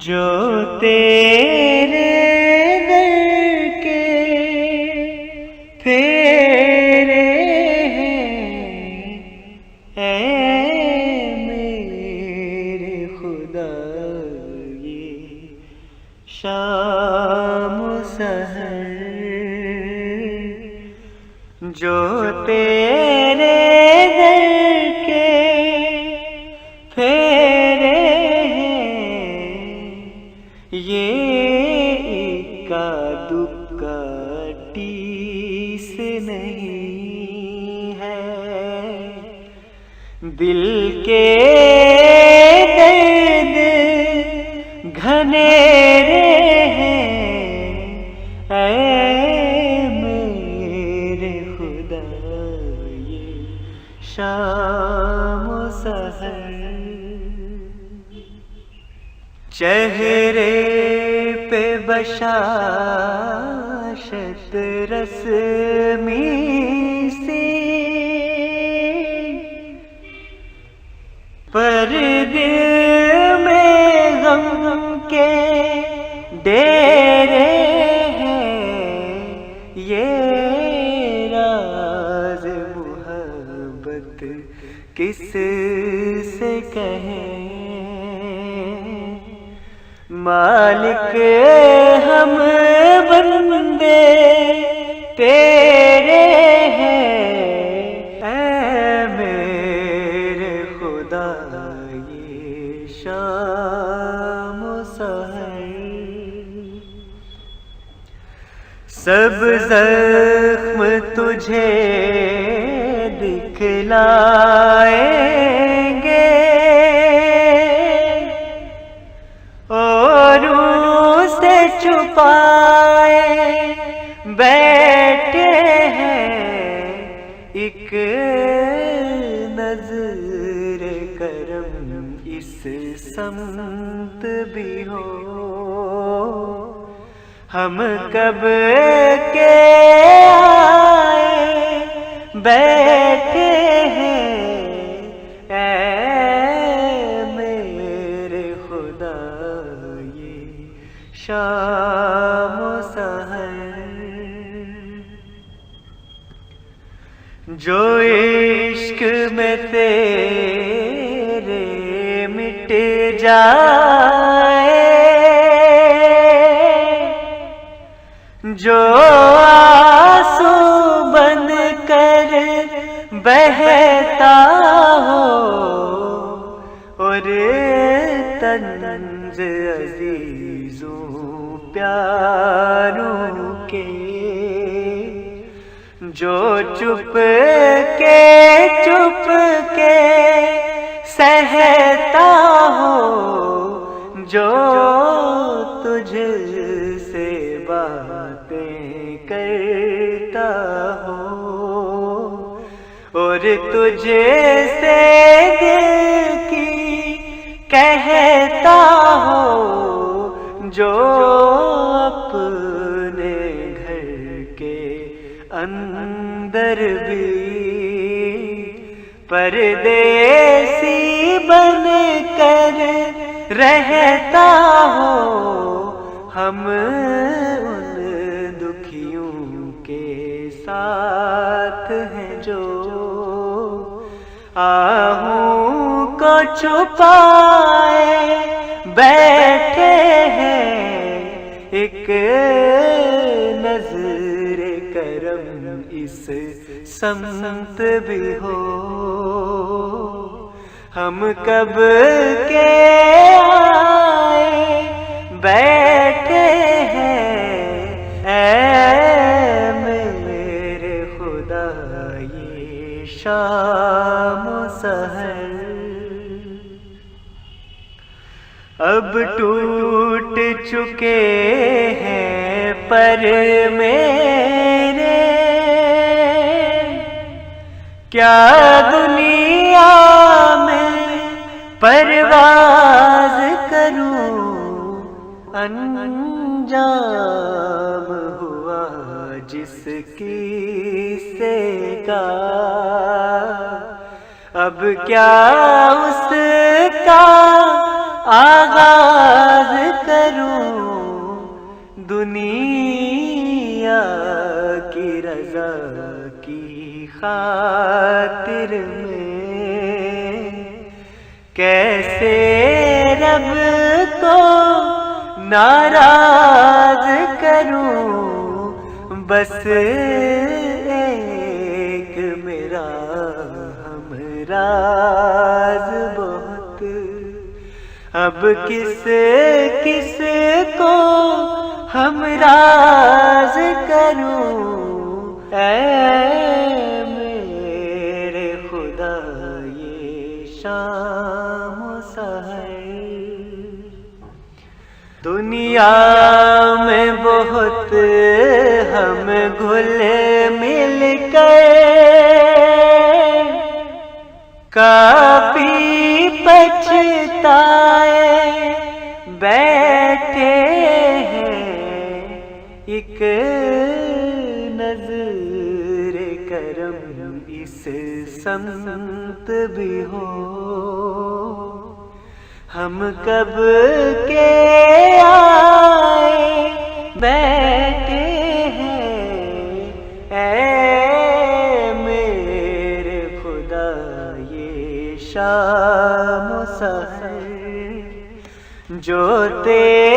جو تیرے در کے پھیرے ہیں، اے میرے خدا یہ شام و سحر، جو تیرے در کے پھیرے یہ اکا دکا ٹیس نہیں ہے، دل کے درد گھنیرے ہیں، اے میرے خدا یہ شام و سحر، چہرے پہ بشاشت رسمی سی، پر دل میں غم کے ڈیرے ہیں، یہ راز محبت کس سے کہیں، مالک ہم بندے تیرے ہیں، اے میرے خدا یہ شام و سحر، سب زخم تجھے دکھلائیں گے، چھپائے بیٹھے ہیں، ایک نظر کرم اس سمت بھی ہو، ہم کب کے آئے بیٹھے ہیں، اے میرے خدا شام و سحر، جو عشق میں تیرے مٹ جائے، جو آنسو بن کر بہتا ہو، اور طنز عزیزوں پیاروں کے، جو چپ کے سہتا ہو، جو تجھ سے باتیں کرتا ہو، اور تجھ سے دل کی کہتا ہو، جو اپنے گھر کے اندر بھی پردیسی بن کر رہتا ہو، ہم ان دکھیوں کے ساتھ ہیں جو آہوں کو چھپائے بیٹھے ہیں، ایک نظر کرم اس سمت بھی ہو، ہم کب کے آئے بیٹھے ہیں، اے میرے خدا یہ شام و سحر، اب ٹوٹ چکے ہیں پر میرے، کیا دنیا میں پرواز کروں، انجام ہوا جس قصے کا، اب کیا اس کا آغاز کروں دنیا کی رضا کی خاطر میں، کیسے رب کو ناراض کروں، بس ایک میرا ہمراز بہت، اب کس کس کو ہمراز کروں، اے میرے خدا یہ شام و سحر۔ دنیا میں بہت ہم گھل مل کر کافی پچھتائے بیٹھے ہیں، ایک نظر کرم اس سمت بھی ہو، ہم کب کے آئے بیٹھے ہیں، اے میرے خدا یہ شام و سحر جو تیرے